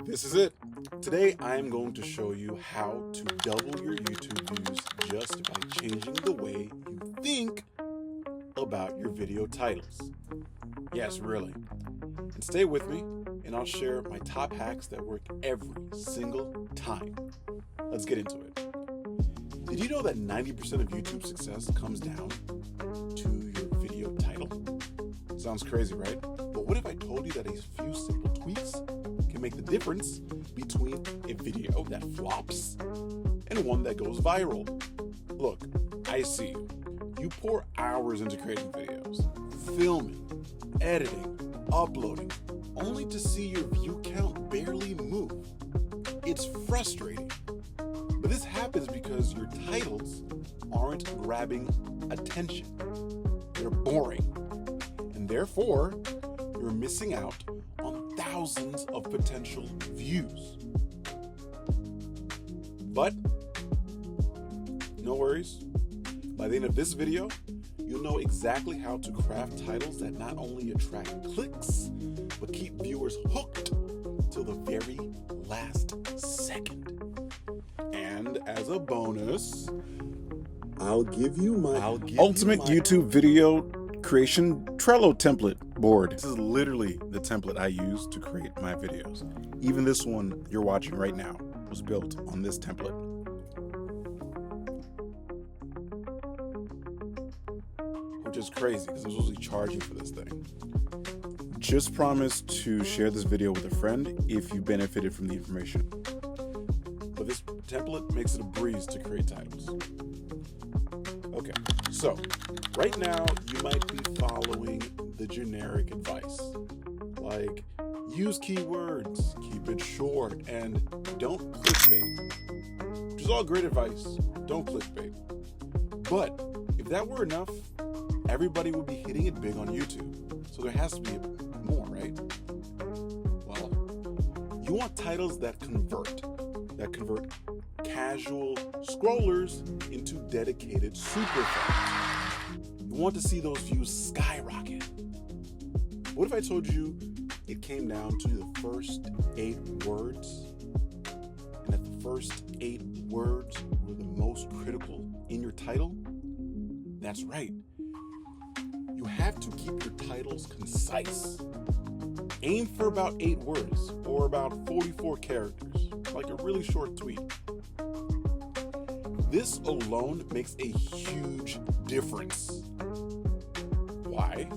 This is it. Today I am going to show you how to double your YouTube views just by changing the way you think about your video titles. Yes, really. And stay with me and I'll share my top hacks that work every single time. Let's get into it. Did you know that 90% of YouTube success comes down to your video title? Sounds crazy, right? But what if I told you that a few simple tweaks can make the difference between a video that flops and one that goes viral? Look, I see you. You pour hours into creating videos, filming, editing, uploading, only to see your view count barely move. It's frustrating. But this happens because your titles aren't grabbing attention. They're boring. And therefore, you're missing out on thousands of potential views. But no worries. By the end of this video, you'll know exactly how to craft titles that not only attract clicks, but keep viewers hooked till the very last second. And as a bonus, I'll give you my ultimate YouTube video creation Trello template board. This is literally the template I use to create my videos. Even this one you're watching right now was built on this template. Which is crazy because I'm supposed to charge you for this thing. Just promise to share this video with a friend if you benefited from the information. But this template makes it a breeze to create titles. Okay, so right now you might be following the generic advice, like use keywords, keep it short, and don't clickbait, which is all great advice. Don't clickbait. But if that were enough, everybody would be hitting it big on YouTube. So there has to be more, right? Well, you want titles that convert casual scrollers into dedicated super fans. You want to see those views skyrocket. What if I told you it came down to the first 8 words, and that the first 8 words were the most critical in your title? That's right. You have to keep your titles concise. Aim for about 8 words or about 44 characters, like a really short tweet. This alone makes a huge difference. Why?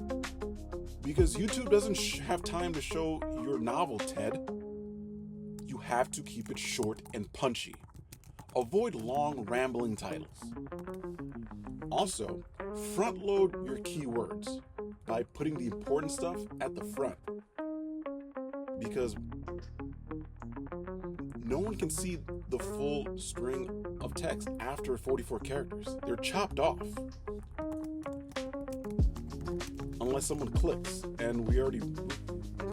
Because YouTube doesn't have time to show your novel, Ted. You have to keep it short and punchy. Avoid long, rambling titles. Also, front load your keywords by putting the important stuff at the front. Because no one can see the full string of text after 44 characters. They're chopped off. Unless someone clicks, and we already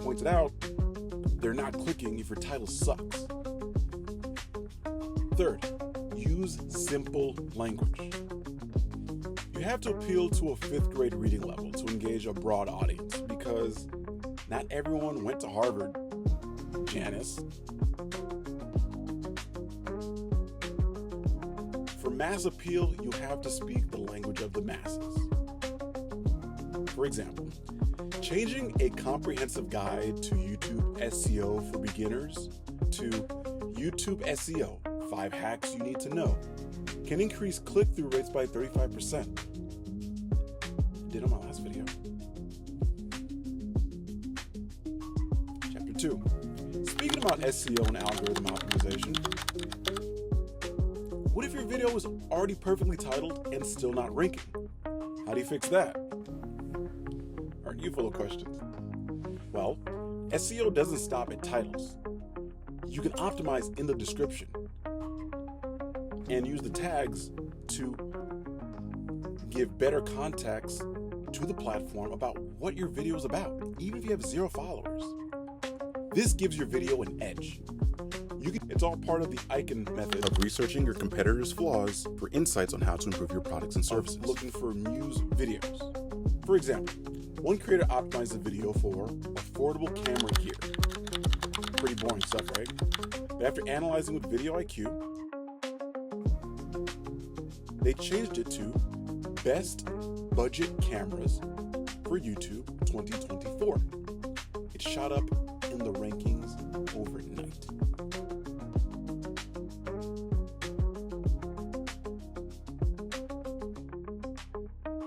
pointed out, they're not clicking if your title sucks. Third, use simple language. You have to appeal to a 5th grade reading level to engage a broad audience because not everyone went to Harvard, Janice. For mass appeal, you have to speak the language of the masses. For example, changing a comprehensive guide to YouTube SEO for beginners to YouTube SEO, 5 hacks you need to know, can increase click-through rates by 35%. Did on my last video. Chapter 2. Speaking about SEO and algorithm optimization, what if your video was already perfectly titled and still not ranking? How do you fix that? Aren't you full of questions? Well, SEO doesn't stop at titles. You can optimize in the description and use the tags to give better context to the platform about what your video is about, even if you have 0 followers. This gives your video an edge. It's all part of the icon method of researching your competitors' flaws for insights on how to improve your products and services. Looking for news videos. For example, one creator optimized a video for affordable camera gear. pretty boring stuff, right? But after analyzing with Video IQ, they changed it to Best Budget Cameras for YouTube 2024. It shot up in the rankings overnight.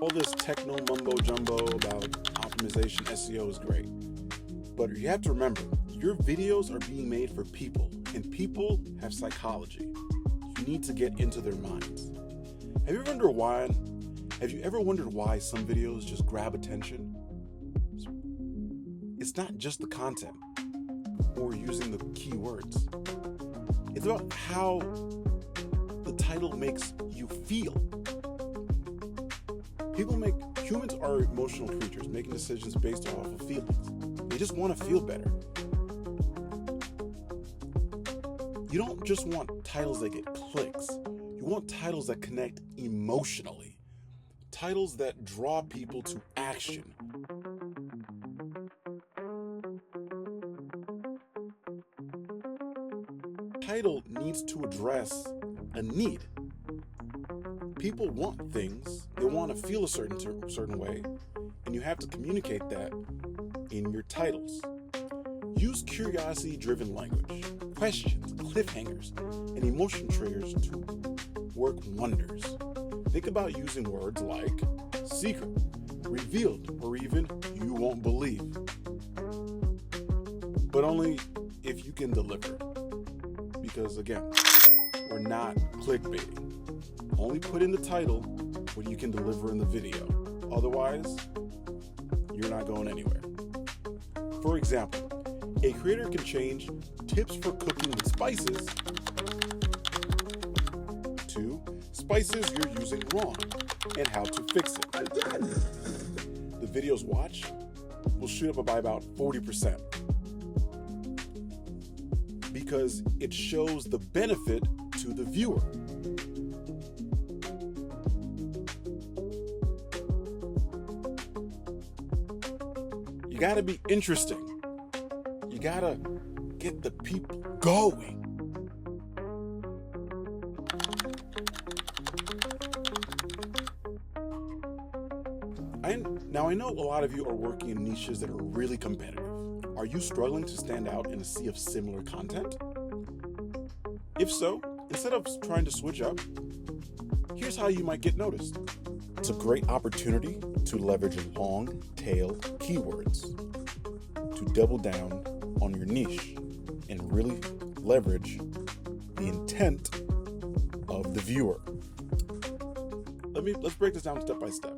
All this techno mumbo jumbo about optimization SEO is great, but you have to remember, your videos are being made for people, and people have psychology. You need to get into their minds. Have you ever wondered why some videos just grab attention? It's not just the content or using the keywords. It's about how the title makes you feel. Humans are emotional creatures, making decisions based off of feelings. They just want to feel better. You don't just want titles that get clicks. You want titles that connect emotionally. Titles that draw people to action. Title needs to address a need. People want things, they want to feel a certain way, and you have to communicate that in your titles. Use curiosity-driven language, questions, cliffhangers, and emotion triggers to work wonders. Think about using words like secret, revealed, or even you won't believe. But only if you can deliver. Because again, we're not clickbaiting. Only put in the title what you can deliver in the video. Otherwise, you're not going anywhere. For example, a creator can change tips for cooking with spices to spices you're using wrong and how to fix it. The video's watch will shoot up by about 40% because it shows the benefit to the viewer. You gotta be interesting. You gotta get the people going. I know a lot of you are working in niches that are really competitive. Are you struggling to stand out in a sea of similar content? If so, instead of trying to switch up, here's how you might get noticed. It's a great opportunity to leverage long tail keywords to double down on your niche and really leverage the intent of the viewer. Let's break this down step by step.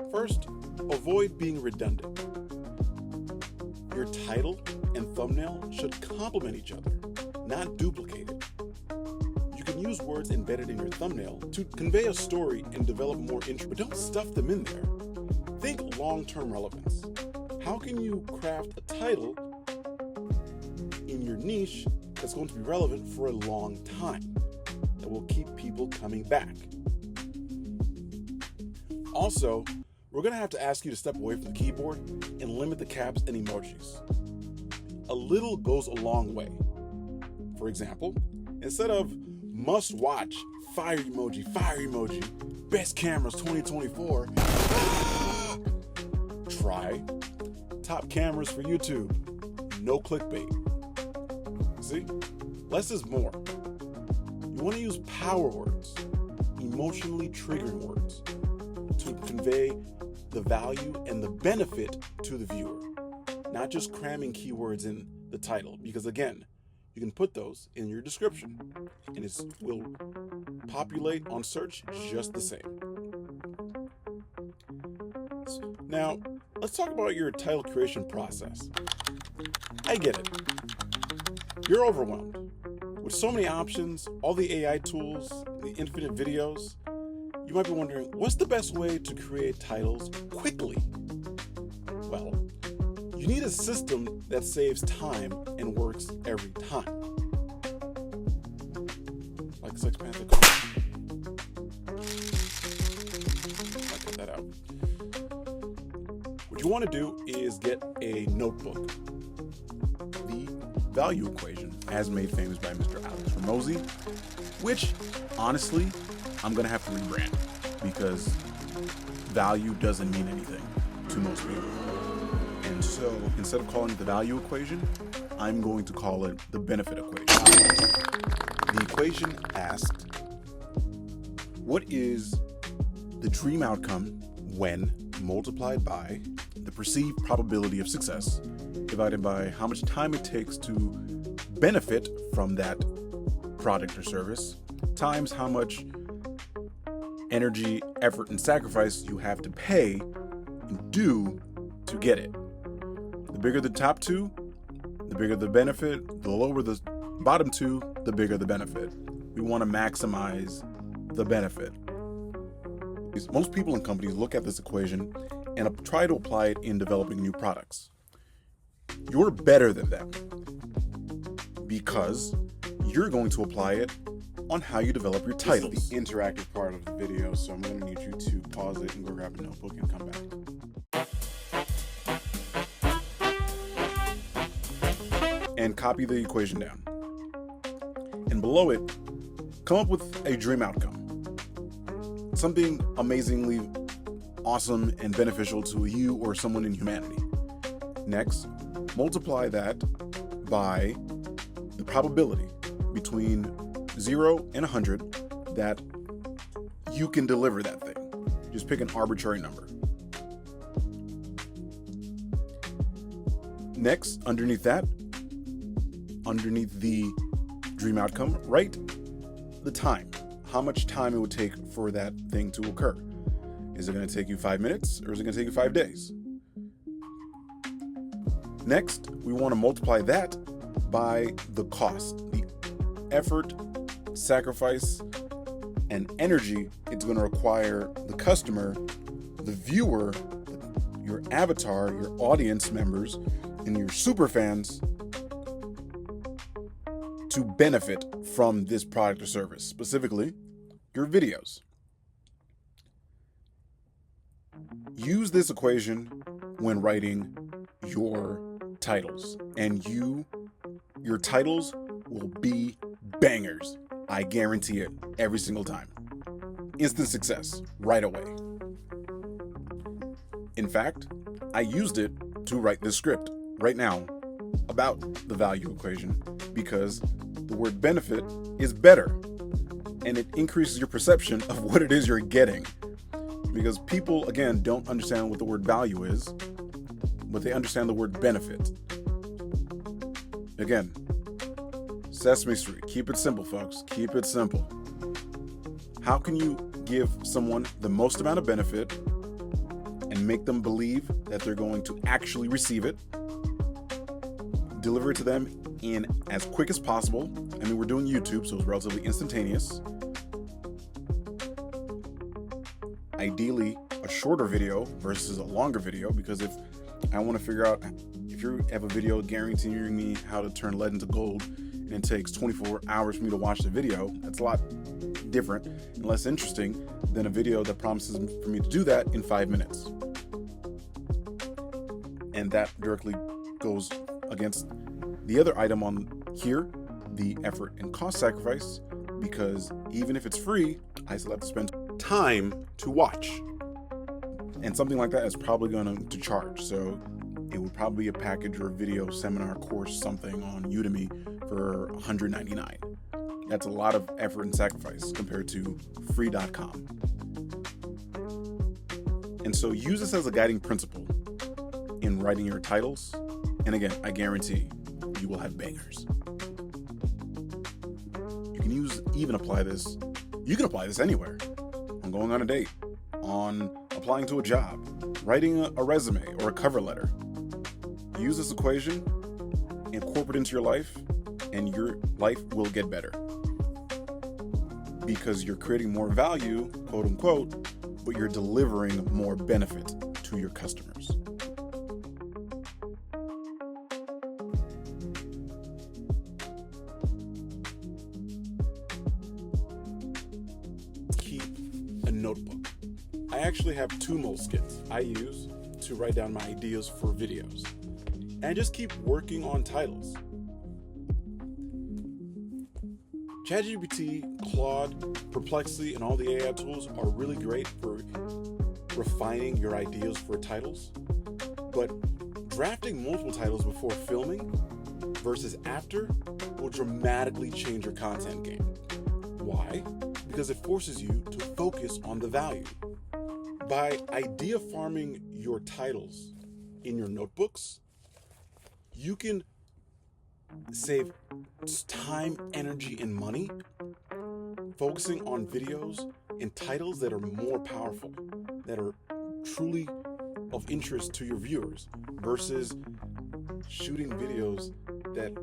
First, avoid being redundant. Your title and thumbnail should complement each other, not duplicate it. You can use words embedded in your thumbnail to convey a story and develop more interest, but don't stuff them in there. Think long-term relevance. How can you craft a title in your niche that's going to be relevant for a long time, that will keep people coming back? Also, we're going to have to ask you to step away from the keyboard and limit the caps and emojis. A little goes a long way. For example, instead of must watch, fire emoji, best cameras 2024, try top cameras for YouTube, no clickbait. See, less is more. You want to use power words, emotionally triggering words, to convey the value and the benefit to the viewer, not just cramming keywords in the title, because again, you can put those in your description and it will populate on search just the same. Now, let's talk about your title creation process. I get it. You're overwhelmed. With so many options, all the AI tools, the infinite videos, you might be wondering, what's the best way to create titles quickly? Well, you need a system that saves time and works every time. Like Sex Panther. I'll cut that out. What you want to do is get a notebook. The value equation, as made famous by Mr. Alex Ramosi, which honestly, I'm gonna have to rebrand because value doesn't mean anything to most people. And so instead of calling it the value equation, I'm going to call it the benefit equation. The equation asked, what is the dream outcome when multiplied by the perceived probability of success divided by how much time it takes to benefit from that product or service times how much energy, effort, and sacrifice you have to pay and do to get it. The bigger the top two, the bigger the benefit. The lower the bottom two, the bigger the benefit. We want to maximize the benefit. Most people and companies look at this equation and try to apply it in developing new products. You're better than them because you're going to apply it on how you develop your titles. This is the interactive part of the video, so I'm going to need you to pause it and go grab a notebook and come back. And copy the equation down. And below it, come up with a dream outcome. Something amazingly awesome and beneficial to you or someone in humanity. Next, multiply that by the probability between 0 and 100 that you can deliver that thing. Just pick an arbitrary number. Next, underneath that, underneath the dream outcome, write the time. How much time it would take for that thing to occur. Is it going to take you 5 minutes or is it going to take you 5 days? Next, we want to multiply that by the cost, the effort, sacrifice, and energy it's going to require the customer, the viewer, your avatar, your audience members, and your super fans to benefit from this product or service, specifically your videos. Use this equation when writing your titles, and your titles will be bangers. I guarantee it every single time. Instant success right away. In fact, I used it to write this script right now about the value equation because the word benefit is better and it increases your perception of what it is you're getting. Because people, again, don't understand what the word value is, but they understand the word benefit. Again, Sesame Street. Keep it simple, folks. Keep it simple. How can you give someone the most amount of benefit and make them believe that they're going to actually receive it, deliver it to them in as quick as possible? I mean, we're doing YouTube, so it's relatively instantaneous. Ideally, a shorter video versus a longer video, because if I want to figure out if you have a video guaranteeing me how to turn lead into gold and it takes 24 hours for me to watch the video, that's a lot different and less interesting than a video that promises for me to do that in 5 minutes. And that directly goes against the other item on here, the effort and cost sacrifice, because even if it's free, I still have to spend time to watch. And something like that is probably going to charge. So it would probably be a package or a video seminar course, something on Udemy for $199. That's a lot of effort and sacrifice compared to free.com. And so use this as a guiding principle in writing your titles. And again, I guarantee you will have bangers. You can apply this anywhere. On going on a date, on applying to a job, writing a resume or a cover letter. Use this equation, incorporate it into your life, and your life will get better. Because you're creating more value, quote unquote, but you're delivering more benefit to your customers. Keep a notebook. I actually have 2 moleskins I use to write down my ideas for videos. And I just keep working on titles. ChatGPT, Claude, Perplexity, and all the AI tools are really great for refining your ideas for titles. But drafting multiple titles before filming versus after will dramatically change your content game. Why? Because it forces you to focus on the value. By idea farming your titles in your notebooks, you can save time, energy, and money focusing on videos and titles that are more powerful, that are truly of interest to your viewers, versus shooting videos that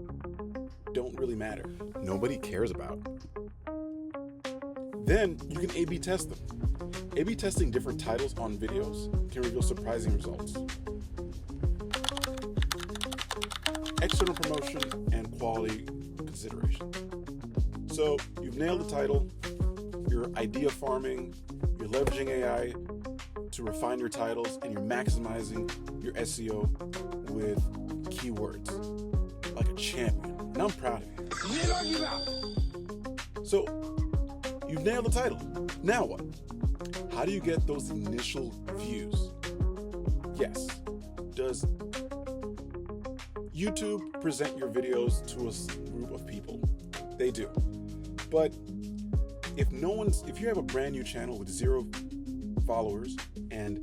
don't really matter, nobody cares about. Then you can A/B test them. A/B testing different titles on videos can reveal surprising results. External promotion and quality consideration. So you've nailed the title, you're idea farming, you're leveraging AI to refine your titles, and you're maximizing your SEO with keywords like a champion. And I'm proud of you. So you've nailed the title. Now what? How do you get those initial views? Yes. Does YouTube present your videos to a group of people? They do. But if you have a brand new channel with 0 followers and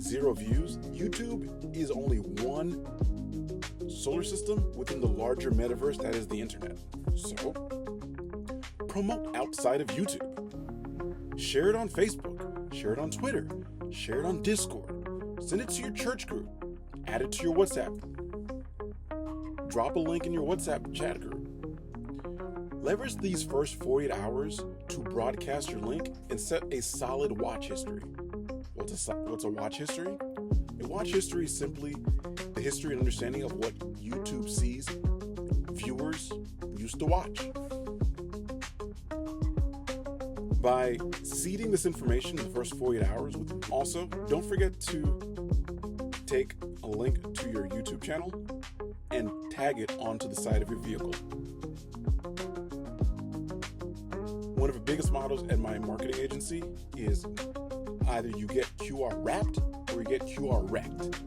0 views, YouTube is only one solar system within the larger metaverse that is the internet. So promote outside of YouTube. Share it on Facebook, share it on Twitter, share it on Discord, send it to your church group, add it to your WhatsApp, drop a link in your WhatsApp chat group. Leverage these first 48 hours to broadcast your link and set a solid watch history. What's a watch history? A watch history is simply the history and understanding of what YouTube sees viewers used to watch. By seeding this information in the first 48 hours, also, don't forget to take a link to your YouTube channel and tag it onto the side of your vehicle. One of the biggest models at my marketing agency is either you get QR wrapped or you get QR wrecked.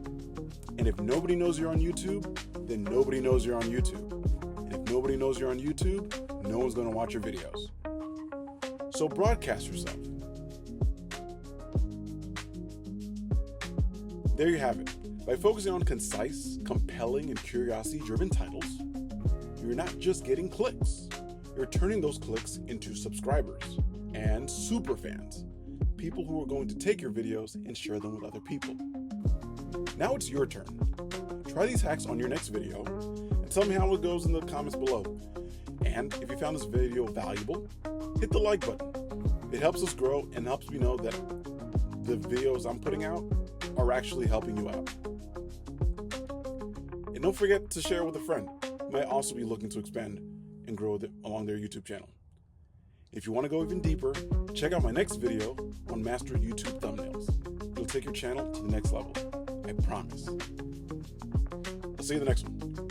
And if nobody knows you're on YouTube, then nobody knows you're on YouTube. And if nobody knows you're on YouTube, no one's going to watch your videos. So broadcast yourself. There you have it. By focusing on concise, compelling, and curiosity-driven titles, you're not just getting clicks. You're turning those clicks into subscribers and super fans, people who are going to take your videos and share them with other people. Now it's your turn. Try these hacks on your next video and tell me how it goes in the comments below. And if you found this video valuable, hit the like button. It helps us grow and helps me know that the videos I'm putting out are actually helping you out. And don't forget to share with a friend who might also be looking to expand and grow along their YouTube channel. If you want to go even deeper, check out my next video on Master YouTube Thumbnails. It'll take your channel to the next level. I promise. I'll see you in the next one.